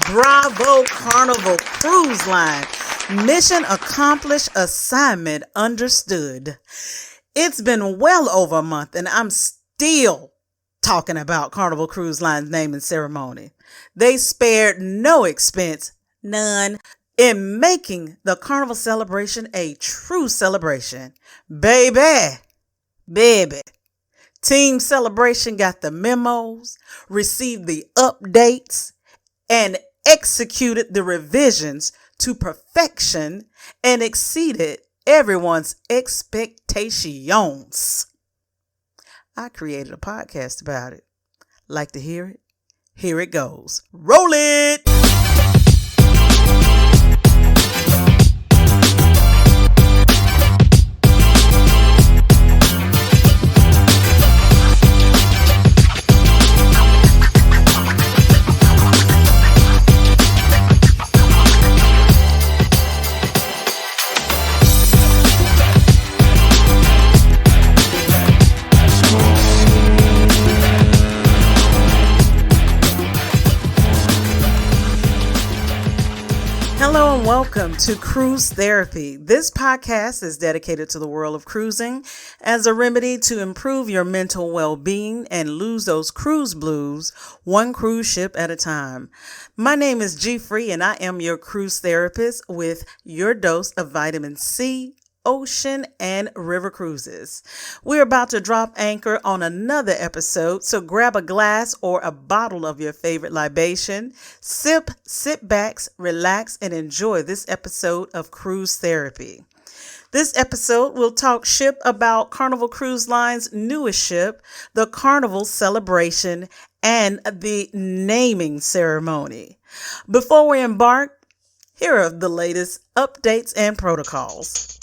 Bravo, Carnival Cruise Line. Mission accomplished, assignment understood. It's been well over a month and I'm still talking about Carnival Cruise Line's naming ceremony. They spared no expense, none, in making the Carnival celebration a true celebration. Baby. Team Celebration got the memos, received the updates, and executed the revisions to perfection and exceeded everyone's expectations. I created a podcast about it. Like to hear it? Here it goes. Roll it! Hello and welcome to Cruise Therapy. This podcast is dedicated to the world of cruising as a remedy to improve your mental well-being and lose those cruise blues one cruise ship at a time. My name is G Free and I am your cruise therapist with your dose of vitamin C, ocean, and river cruises. We're about to drop anchor on another episode, so grab a glass or a bottle of your favorite libation, sit back, relax, and enjoy this episode of Cruise Therapy. This episode will talk ship about Carnival Cruise Line's newest ship, the Carnival Celebration, and the naming ceremony. Before we embark, here are the latest updates and protocols.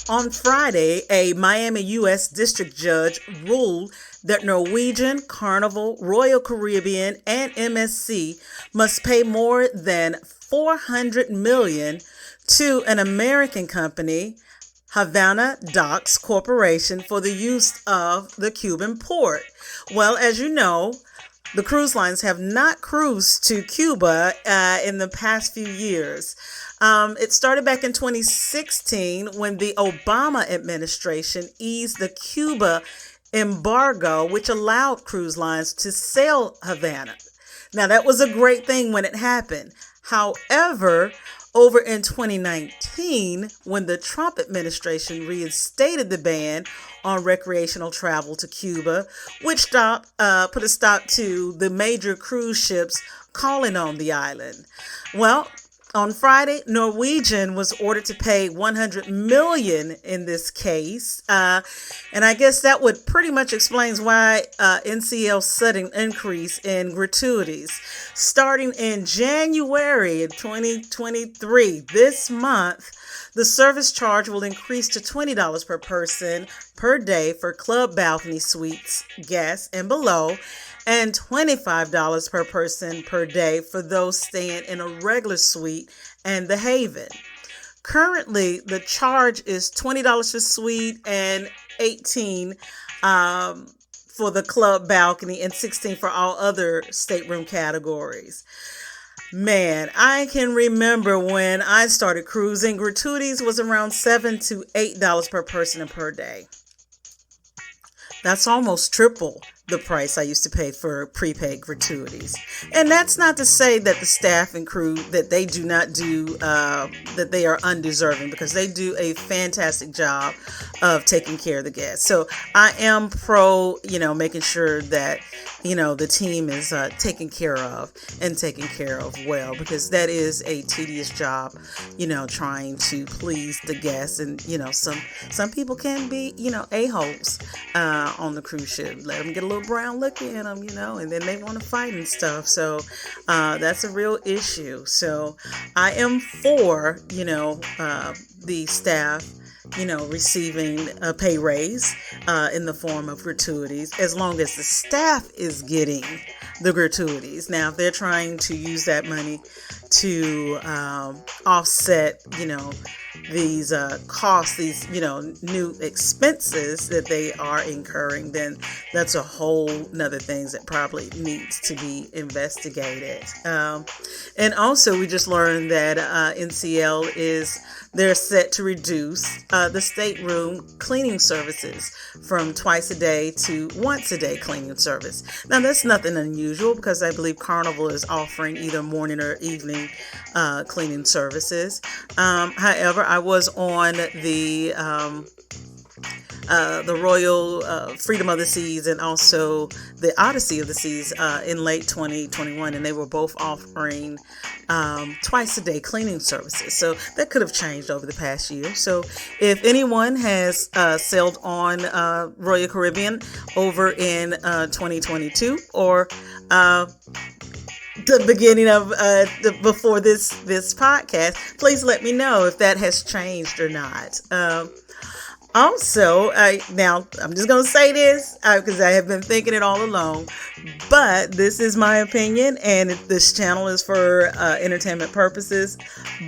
On Friday, a Miami U.S. District Judge ruled that Norwegian, Carnival, Royal Caribbean, and MSC must pay more than $400 million to an American company, Havana Docks Corporation, for the use of the Cuban port. Well, as you know, the cruise lines have not cruised to Cuba in the past few years. It started back in 2016 when the Obama administration eased the Cuba embargo, which allowed cruise lines to sail Havana. Now, that was a great thing when it happened. However, over in 2019, when the Trump administration reinstated the ban on recreational travel to Cuba, which put a stop to the major cruise ships calling on the island. Well, on Friday, Norwegian was ordered to pay $100 million in this case. And I guess that would pretty much explains why NCL's sudden increase in gratuities. Starting in January 2023, this month, the service charge will increase to $20 per person per day for club balcony suites, guests, and below, and $25 per person per day for those staying in a regular suite and the Haven. Currently, the charge is $20 for suite and $18 for the club balcony and $16 for all other stateroom categories. Man, I can remember when I started cruising, gratuities was around $7 to $8 per person and per day. That's almost triple the price I used to pay for prepaid gratuities. And that's not to say that the staff and crew, that they do not do, that they are undeserving, because they do a fantastic job of taking care of the guests. So I am pro, making sure that, the team is taken care of and taken care of well, because that is a tedious job, trying to please the guests. And, some people can be, a-holes on the cruise ship. Let them get a little brown look in them, and then they want to fight and stuff. So that's a real issue. So I am for, the staff, receiving a pay raise in the form of gratuities, as long as the staff is getting the gratuities. Now, if they're trying to use that money to offset, these costs, these new expenses that they are incurring, then that's a whole nother things that probably needs to be investigated. And also, we just learned that NCL they're set to reduce the stateroom cleaning services from twice a day to once a day cleaning service. Now, that's nothing unusual because I believe Carnival is offering either morning or evening cleaning services. However, I was on the Royal Freedom of the Seas and also the Odyssey of the Seas in late 2021, and they were both offering twice a day cleaning services. So that could have changed over the past year. So if anyone has sailed on Royal Caribbean over in 2022 or the beginning of before this podcast, please let me know if that has changed or not. Also, now I'm just going to say this because I have been thinking it all along, but this is my opinion and this channel is for entertainment purposes.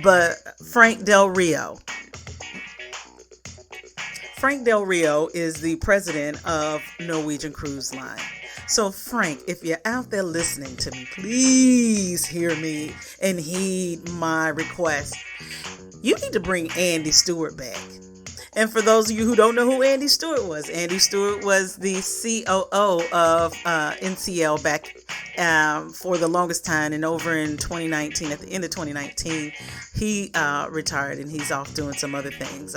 But Frank Del Rio is the president of Norwegian Cruise Line. So Frank, if you're out there listening to me, please hear me and heed my request. You need to bring Andy Stewart back. And for those of you who don't know who Andy Stewart was the COO of NCL back for the longest time. And over in 2019, at the end of 2019, he retired and he's off doing some other things.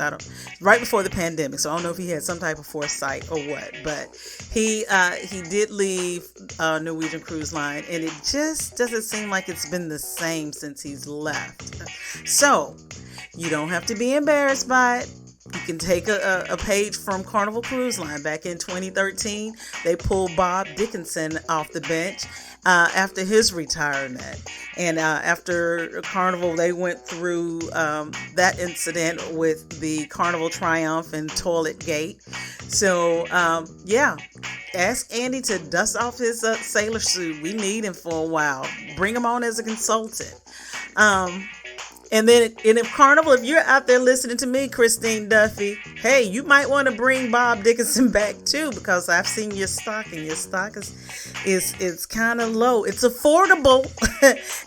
Right before the pandemic. So I don't know if he had some type of foresight or what. But he did leave Norwegian Cruise Line. And it just doesn't seem like it's been the same since he's left. So you don't have to be embarrassed by it. You can take a page from Carnival Cruise Line. Back in 2013, they pulled Bob Dickinson off the bench after his retirement. And after Carnival, they went through that incident with the Carnival Triumph and Toilet Gate. So, ask Andy to dust off his sailor suit. We need him for a while. Bring him on as a consultant. And if Carnival, if you're out there listening to me, Christine Duffy, hey, you might want to bring Bob Dickinson back too, because I've seen your stock and your stock is kind of low. It's affordable.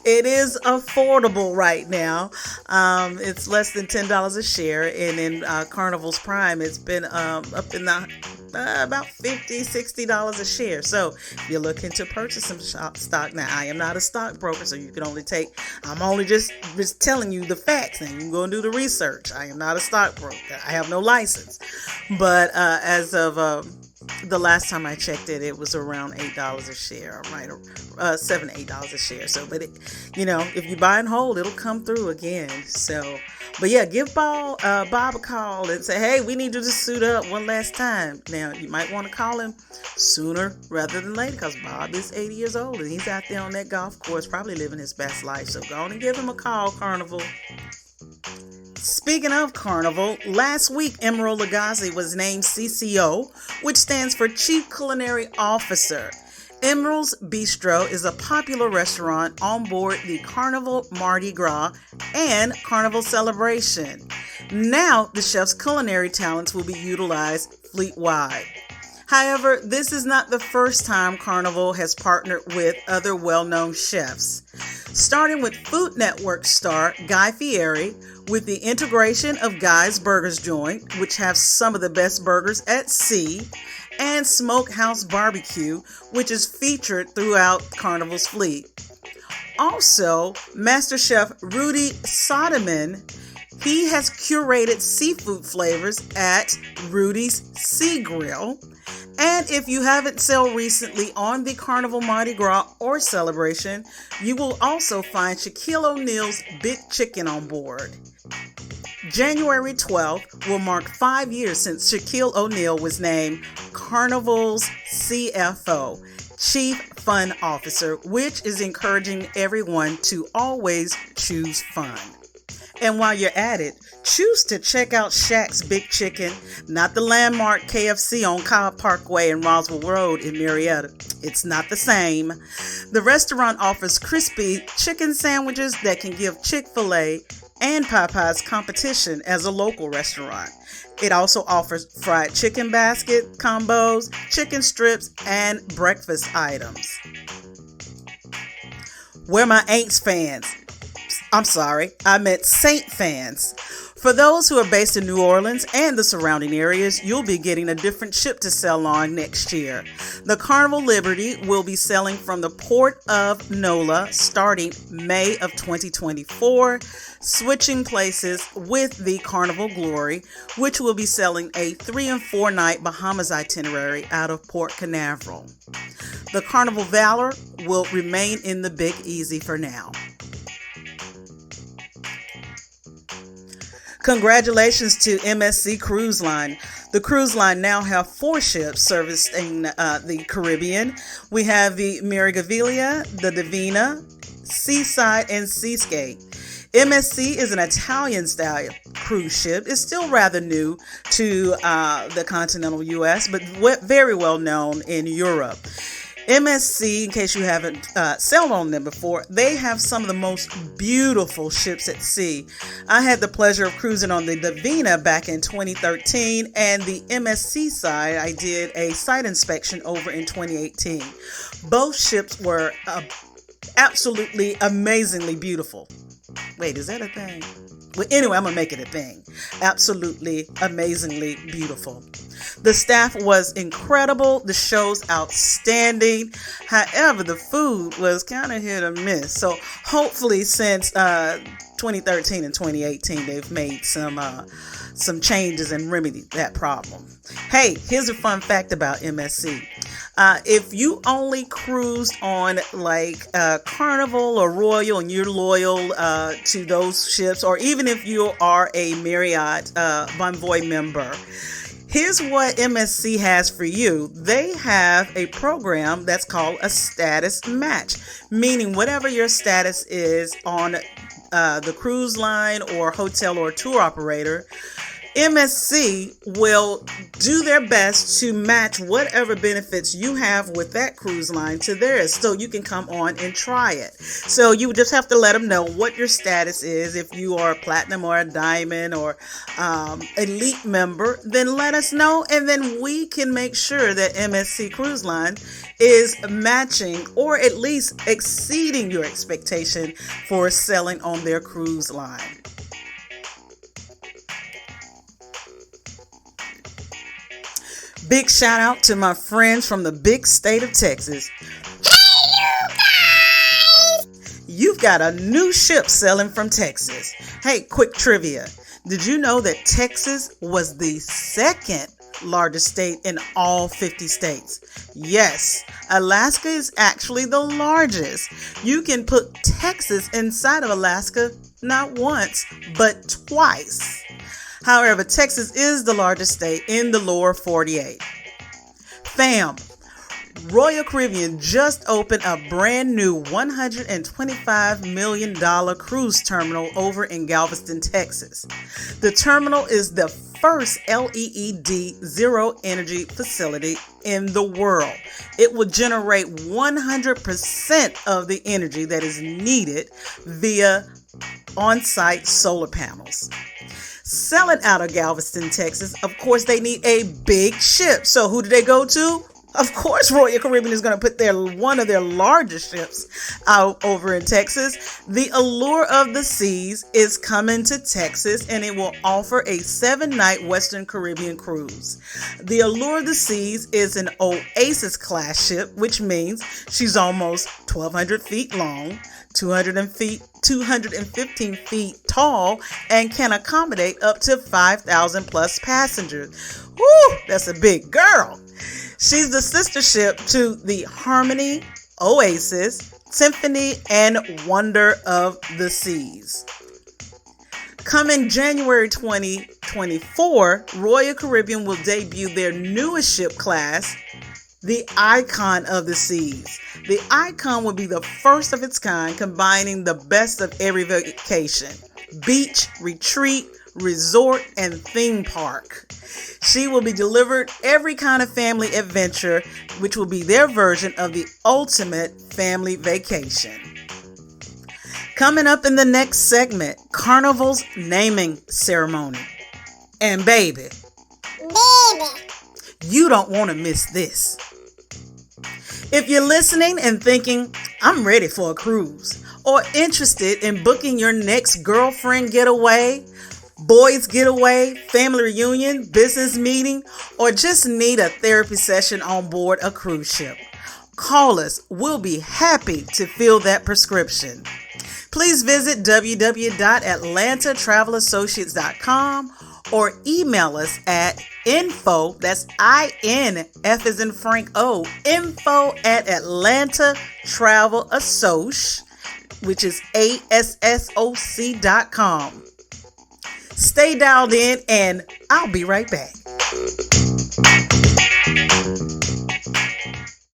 It is affordable right now. It's less than $10 a share. And in Carnival's Prime, it's been up in the about $50, $60 a share. So if you're looking to purchase some stock, now I am not a stockbroker, so you can only I'm only just telling you the facts, and you can go and do the research. I am not a stockbroker. I have no license. But as of the last time I checked it was around $8 a share, right? $7, $8 a share. So, but if you buy and hold, it'll come through again. So, but yeah, give Bob a call and say, hey, we need you to suit up one last time. Now, you might want to call him sooner rather than later, because Bob is 80 years old and he's out there on that golf course, probably living his best life. So go on and give him a call, Carnival. Speaking of Carnival, last week Emerald Lagasse was named CCO, which stands for Chief Culinary Officer. Emerald's Bistro is a popular restaurant on board the Carnival Mardi Gras and Carnival Celebration. Now, the chef's culinary talents will be utilized fleet-wide. However, this is not the first time Carnival has partnered with other well-known chefs. Starting with Food Network star Guy Fieri, with the integration of Guy's Burgers Joint, which have some of the best burgers at sea, and Smokehouse Barbecue, which is featured throughout Carnival's fleet. Also, Master Chef Rudy Soderman, he has curated seafood flavors at Rudy's Sea Grill. And if you haven't sailed recently on the Carnival Mardi Gras or Celebration, you will also find Shaquille O'Neal's Big Chicken on board. January 12th will mark 5 years since Shaquille O'Neal was named Carnival's CFO, Chief Fun Officer, which is encouraging everyone to always choose fun. And while you're at it, choose to check out Shaq's Big Chicken, not the landmark KFC on Cobb Parkway and Roswell Road in Marietta. It's not the same. The restaurant offers crispy chicken sandwiches that can give Chick-fil-A and Popeye's competition as a local restaurant. It also offers fried chicken basket combos, chicken strips, and breakfast items. Where my Aints fans? I'm sorry, I meant Saint fans. For those who are based in New Orleans and the surrounding areas, you'll be getting a different ship to sail on next year. The Carnival Liberty will be sailing from the port of NOLA starting May of 2024, switching places with the Carnival Glory, which will be sailing a 3 and 4 night Bahamas itinerary out of Port Canaveral. The Carnival Valor will remain in the Big Easy for now. Congratulations to MSC Cruise Line. The cruise line now have 4 ships servicing the Caribbean. We have the Meraviglia, the Divina, Seaside, and Seascape. MSC is an Italian-style cruise ship. It's still rather new to the continental U.S., but very well known in Europe. MSC, in case you haven't sailed on them before, they have some of the most beautiful ships at sea. I had the pleasure of cruising on the Divina back in 2013, and the MSC side, I did a site inspection over in 2018. Both ships were absolutely amazingly beautiful. Wait, is that a thing? Well, anyway, I'm going to make it a thing. Absolutely, amazingly beautiful. The staff was incredible. The show's outstanding. However, the food was kind of hit or miss. So hopefully since 2013 and 2018, they've made some changes and remedied that problem. Hey, here's a fun fact about MSC. If you only cruise on like Carnival or Royal and you're loyal to those ships, or even if you are a Marriott Bonvoy member, here's what MSC has for you. They have a program that's called a status match, meaning whatever your status is on the cruise line or hotel or tour operator, MSC will do their best to match whatever benefits you have with that cruise line to theirs, so you can come on and try it. So you just have to let them know what your status is. If you are a platinum or a diamond or elite member, then let us know, and then we can make sure that MSC Cruise Line is matching or at least exceeding your expectation for selling on their cruise line. Big shout out to my friends from the big state of Texas. Hey, you guys! You've got a new ship sailing from Texas. Hey, quick trivia. Did you know that Texas was the second largest state in all 50 states? Yes, Alaska is actually the largest. You can put Texas inside of Alaska not once, but twice. However, Texas is the largest state in the lower 48. Fam, Royal Caribbean just opened a brand new $125 million cruise terminal over in Galveston, Texas. The terminal is the first LEED zero energy facility in the world. It will generate 100% of the energy that is needed via on-site solar panels. Selling out of Galveston, Texas, of course, they need a big ship. So who do they go to? Of course, Royal Caribbean is going to put one of their largest ships out over in Texas. The Allure of the Seas is coming to Texas, and it will offer a 7-night Western Caribbean cruise. The Allure of the Seas is an Oasis class ship, which means she's almost 1,200 feet long, 215 feet tall, and can accommodate up to 5,000 plus passengers. Woo, that's a big girl. She's the sister ship to the Harmony, Oasis, Symphony, and Wonder of the Seas. Coming January 2024, Royal Caribbean will debut their newest ship class, the Icon of the Seas. The Icon will be the first of its kind, combining the best of every vacation: beach, retreat, resort, and theme park. She will be delivered every kind of family adventure, which will be their version of the ultimate family vacation. Coming up in the next segment, Carnival's naming ceremony. And baby, you don't want to miss this. If you're listening and thinking, I'm ready for a cruise, or interested in booking your next girlfriend getaway, boys getaway, family reunion, business meeting, or just need a therapy session on board a cruise ship, call us. We'll be happy to fill that prescription. Please visit www.atlantatravelassociates.com or email us at info, that's INF as in Frank O, info@atlantatravelassociates, which is ASSOC.com. Stay dialed in and I'll be right back.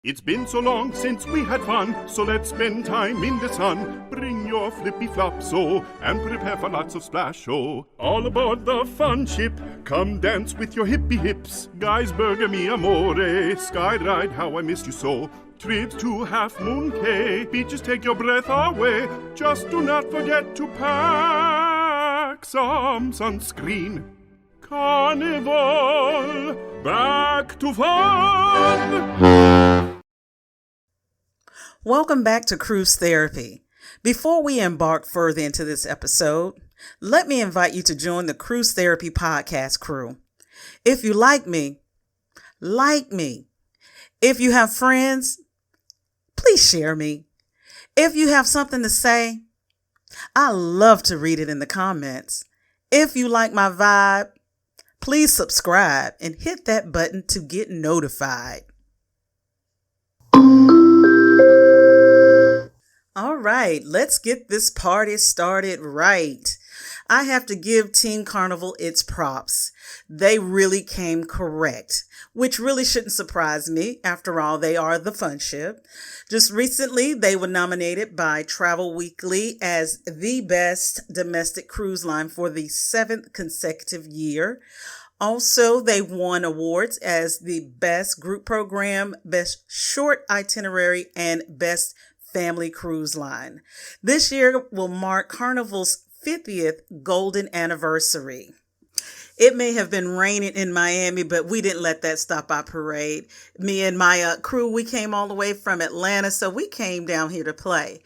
It's been so long since we had fun, so let's spend time in the sun. Bring your flippy flops-o and prepare for lots of splash-o. All aboard the fun ship, come dance with your hippie hips. Guys, burger mi amore, sky ride, how I missed you so. Trips to Half Moon Cay, beaches take your breath away. Just do not forget to pack some sunscreen. Carnival, back to fun! Welcome back to Cruise Therapy. Before we embark further into this episode, let me invite you to join the Cruise Therapy podcast crew. If you like me. If you have friends, please share me. If you have something to say, I love to read it in the comments. If you like my vibe, please subscribe and hit that button to get notified. All right, let's get this party started right. I have to give Team Carnival its props. They really came correct, which really shouldn't surprise me. After all, they are the fun ship. Just recently, they were nominated by Travel Weekly as the best domestic cruise line for the 7th consecutive year. Also, they won awards as the best group program, best short itinerary, and best family cruise line. This year will mark Carnival's 50th golden anniversary. It may have been raining in Miami, but we didn't let that stop our parade. Me and my crew, we came all the way from Atlanta, so we came down here to play.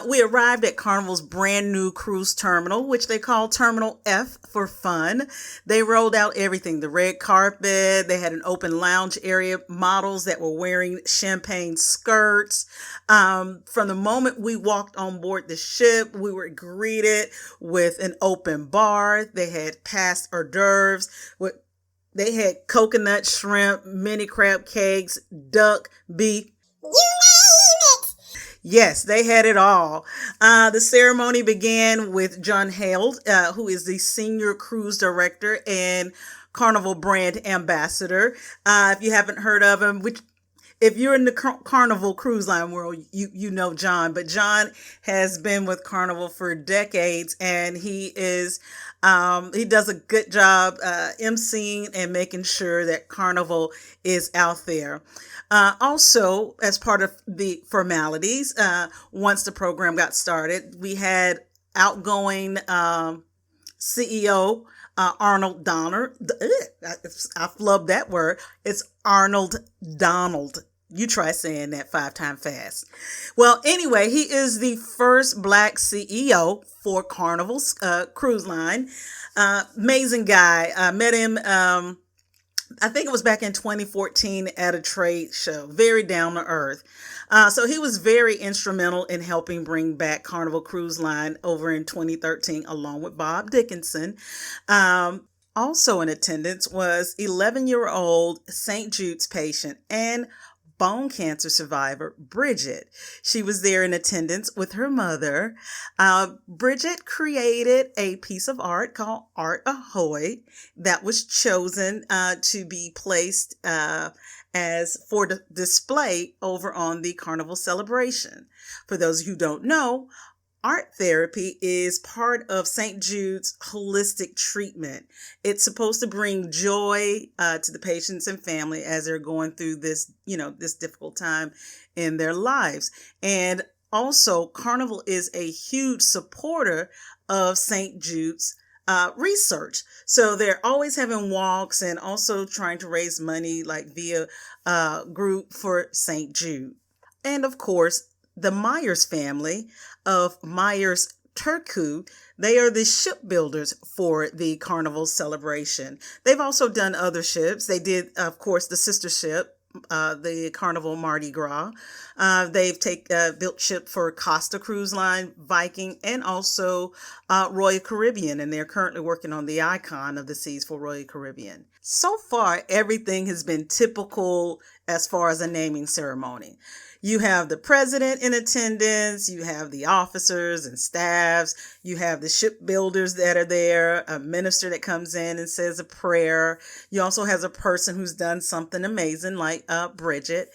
We arrived at Carnival's brand new cruise terminal, which they call Terminal F for fun. They rolled out everything, the red carpet. They had an open lounge area, models that were wearing champagne skirts. From the moment we walked on board the ship, we were greeted with an open bar. They had past hors d'oeuvres. They had coconut, shrimp, mini crab cakes, duck, beef. You name it! Yes, they had it all. The ceremony began with John Hale, who is the senior cruise director and Carnival brand ambassador. If you haven't heard of him, if you're in the Carnival cruise line world, you know John, but John has been with Carnival for decades, and he does a good job emceeing and making sure that Carnival is out there. Also, as part of the formalities, once the program got started, we had outgoing CEO Arnold Donner. I love that word. It's Arnold Donald. You try saying that 5 times fast. Well, anyway, he is the first Black CEO for Carnival's cruise line. Amazing guy. I met him, I think it was back in 2014 at a trade show. Very down to earth. So he was very instrumental in helping bring back Carnival Cruise Line over in 2013, along with Bob Dickinson. Also in attendance was 11-year-old St. Jude's patient and bone cancer survivor, Bridget. She was there in attendance with her mother. Bridget created a piece of art called Art Ahoy that was chosen to be placed as for display over on the Carnival celebration. For those who don't know, art therapy is part of St. Jude's holistic treatment. It's supposed to bring joy to the patients and family as they're going through this, this difficult time in their lives. And Also, Carnival is a huge supporter of St. Jude's research. So they're always having walks and also trying to raise money like via group for St. Jude. And of course, the Myers family of Myers Turku, they are the shipbuilders for the Carnival celebration. They've also done other ships. They did, of course, the sister ship, the Carnival Mardi Gras. They've built ship for Costa Cruise Line, Viking, and also Royal Caribbean, and they're currently working on the Icon of the Seas for Royal Caribbean. So far, everything has been typical as far as a naming ceremony. You have the president in attendance, you have the officers and staffs, you have the shipbuilders that are there, a minister that comes in and says a prayer. You also have a person who's done something amazing like Bridget.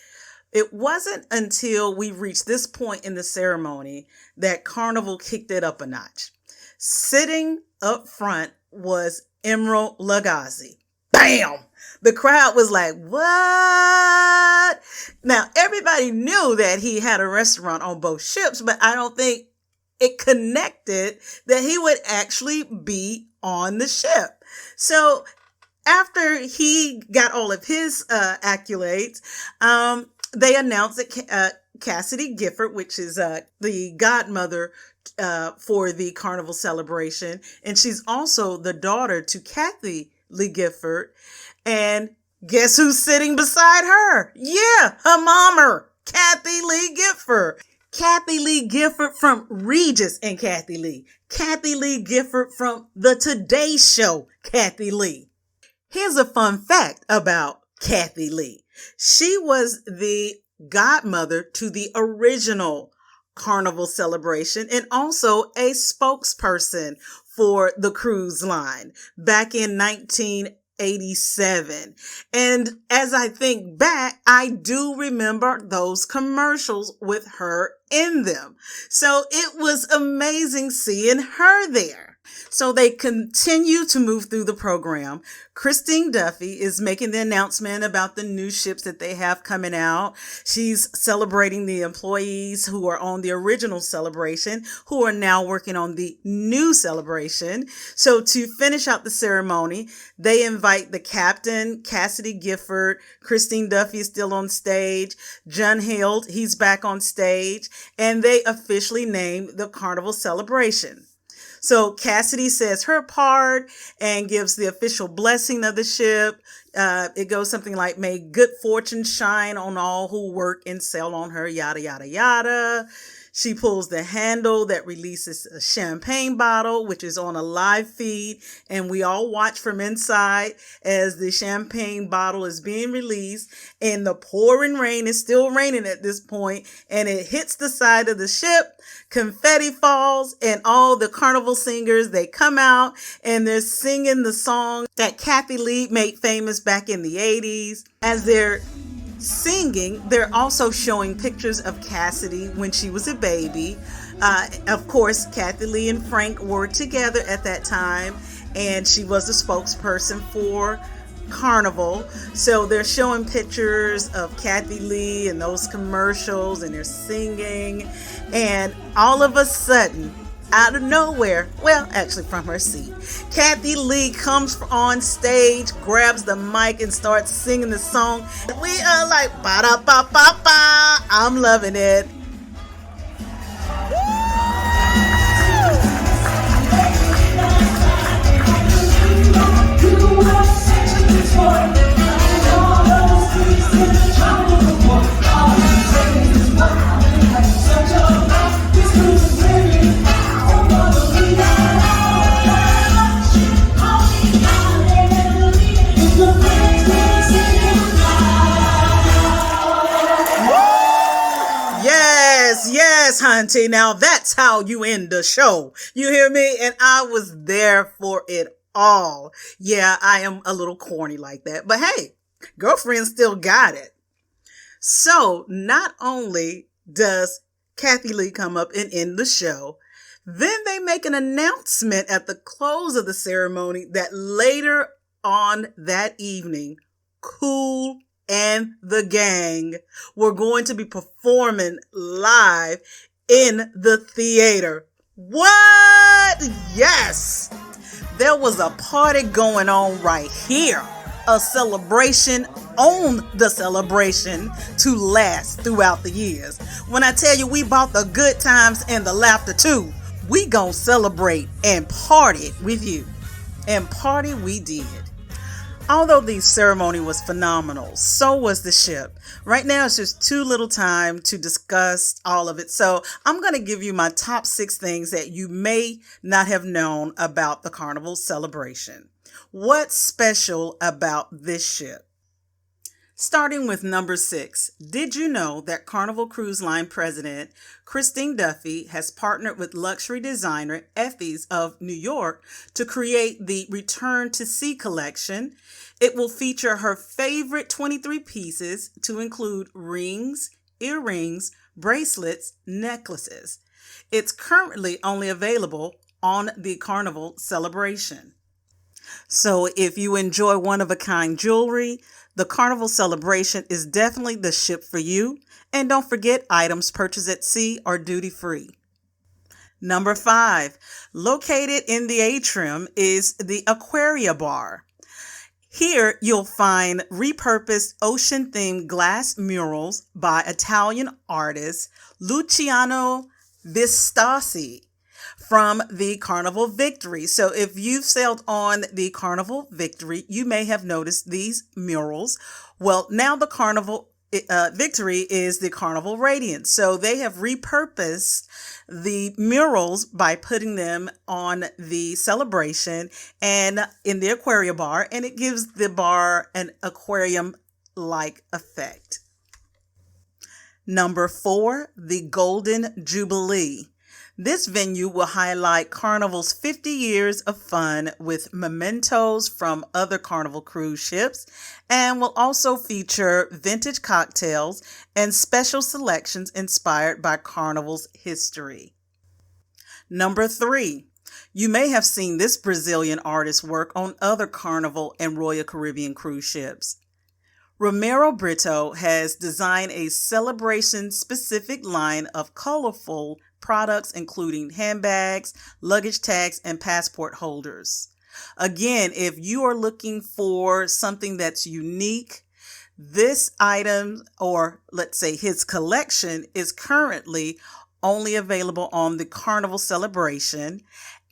It wasn't until we reached this point in the ceremony that Carnival kicked it up a notch. Sitting up front was Emerald Lagasse. Bam! The crowd was like, what? Now, everybody knew that he had a restaurant on both ships, but I don't think it connected that he would actually be on the ship. So after he got all of his accolades, they announced that Cassidy Gifford, which is the godmother for the Carnival celebration, and she's also the daughter to Kathy Lee Gifford. And guess who's sitting beside her? Yeah, her mama, Kathy Lee Gifford. Kathy Lee Gifford from Regis and Kathy Lee. Kathy Lee Gifford from The Today Show, Kathy Lee. Here's a fun fact about Kathy Lee. She was the godmother to the original Carnival celebration and also a spokesperson for the cruise line back in 1987. And as I think back, I do remember those commercials with her in them. So it was amazing seeing her there. So they continue to move through the program. Christine Duffy is making the announcement about the new ships that they have coming out. She's celebrating the employees who are on the original celebration, who are now working on the new celebration. So to finish out the ceremony, they invite the captain, Cassidy Gifford. Christine Duffy is still on stage. John Hild, he's back on stage. And they officially name the Carnival celebration. So Cassidy says her part and gives the official blessing of the ship. It goes something like, may good fortune shine on all who work and sail on her, yada, yada, yada. She pulls the handle that releases a champagne bottle, which is on a live feed. And we all watch from inside as the champagne bottle is being released. And the pouring rain is still raining at this point. And it hits the side of the ship. Confetti falls and all the Carnival singers, they come out and they're singing the song that Kathy Lee made famous back in the 80s. As they're singing, they're also showing pictures of Cassidy when she was a baby. Of course, Kathy Lee and Frank were together at that time, and she was the spokesperson for Carnival. So they're showing pictures of Kathy Lee and those commercials, and they're singing, and all of a sudden, out of nowhere, well, actually from her seat, Kathy Lee comes on stage, grabs the mic, and starts singing the song. We are like, ba-da-ba-ba-ba. I'm loving it. Yes, Hunty. Now that's how you end the show. You hear me? And I was there for it all. Yeah, I am a little corny like that. But hey, girlfriend still got it. So not only does Kathy Lee come up and end the show, then they make an announcement at the close of the ceremony that later on that evening, Kool and the gang were going to be performing live in the theater. What? Yes! There was a party going on right here. A celebration on the celebration to last throughout the years. When I tell you we bought the good times and the laughter too, we gon' celebrate and party with you. And party we did. Although the ceremony was phenomenal, so was the ship. Right now, it's just too little time to discuss all of it. So I'm going to give you my top 6 things that you may not have known about the Carnival celebration. What's special about this ship? Starting with number 6, did you know that Carnival Cruise Line President Christine Duffy has partnered with luxury designer Effie's of New York to create the Return to Sea collection? It will feature her favorite 23 pieces to include rings, earrings, bracelets, necklaces. It's currently only available on the Carnival celebration. So if you enjoy one-of-a-kind jewelry, the Carnival celebration is definitely the ship for you. And don't forget, items purchased at sea are duty-free. Number 5, located in the atrium is the Aquaria Bar. Here you'll find repurposed ocean-themed glass murals by Italian artist Luciano Vistasi from the Carnival Victory. So if you've sailed on the Carnival Victory, you may have noticed these murals. Well, now the Carnival Victory is the Carnival Radiance. So they have repurposed the murals by putting them on the celebration and in the Aquaria Bar, and it gives the bar an aquarium-like effect. Number 4, the Golden Jubilee. This venue will highlight Carnival's 50 years of fun with mementos from other Carnival cruise ships and will also feature vintage cocktails and special selections inspired by Carnival's history. Number 3, you may have seen this Brazilian artist's work on other Carnival and Royal Caribbean cruise ships. Romero Brito has designed a celebration-specific line of colorful products including handbags, luggage tags, and passport holders. Again, if you are looking for something that's unique, this item, or let's say his collection, is currently only available on the Carnival celebration.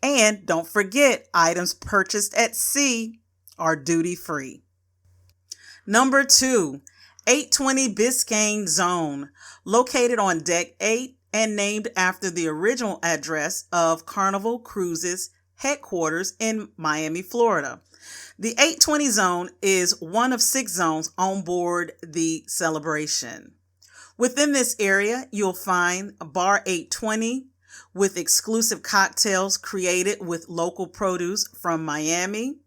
And don't forget, items purchased at sea are duty-free. Number 2, 820 Biscayne Zone, located on Deck 8 and named after the original address of Carnival Cruises headquarters in Miami, Florida. The 820 Zone is one of 6 zones on board the celebration. Within this area, you'll find Bar 820 with exclusive cocktails created with local produce from Miami,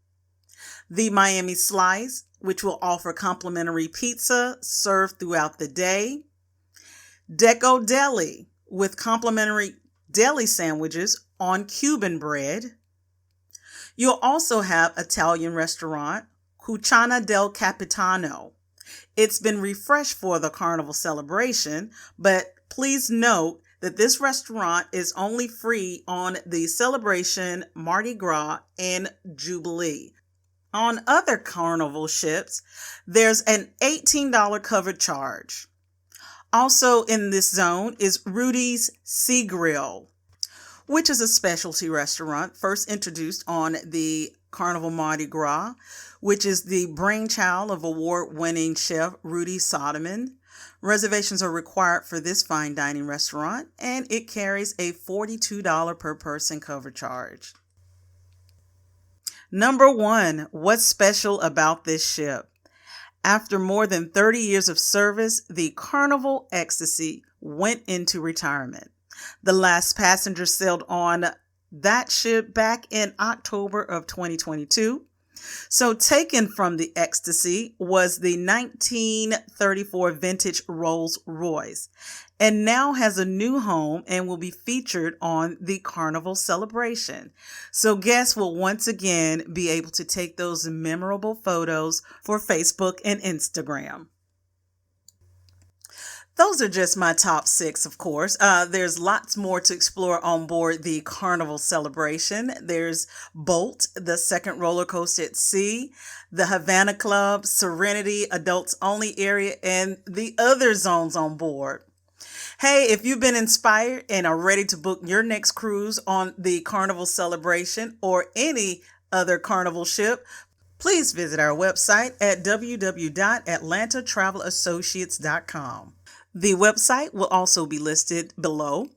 the Miami Slice, which will offer complimentary pizza served throughout the day, Deco Deli, with complimentary deli sandwiches on Cuban bread. You'll also have Italian restaurant Cucina del Capitano. It's been refreshed for the Carnival celebration, but please note that this restaurant is only free on the celebration, Mardi Gras, and Jubilee. On other Carnival ships, there's an $18 covered charge. Also in this zone is Rudy's Sea Grill, which is a specialty restaurant first introduced on the Carnival Mardi Gras, which is the brainchild of award-winning chef Rudy Soderman. Reservations are required for this fine dining restaurant, and it carries a $42 per person cover charge. Number 1, what's special about this ship? After more than 30 years of service, the Carnival Ecstasy went into retirement. The last passenger sailed on that ship back in October of 2022. So taken from the Ecstasy was the 1934 vintage Rolls Royce, and now has a new home and will be featured on the Carnival celebration. So guests will once again be able to take those memorable photos for Facebook and Instagram. Those are just my top 6, of course. There's lots more to explore on board the Carnival celebration. There's Bolt, the second roller coaster at sea, the Havana Club, Serenity, adults only area, and the other zones on board. Hey, if you've been inspired and are ready to book your next cruise on the Carnival celebration or any other Carnival ship, please visit our website at www.atlantatravelassociates.com. The website will also be listed below.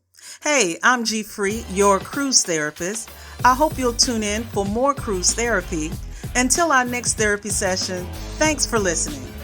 Hey, I'm G Free, your cruise therapist. I hope you'll tune in for more cruise therapy. Until our next therapy session, thanks for listening.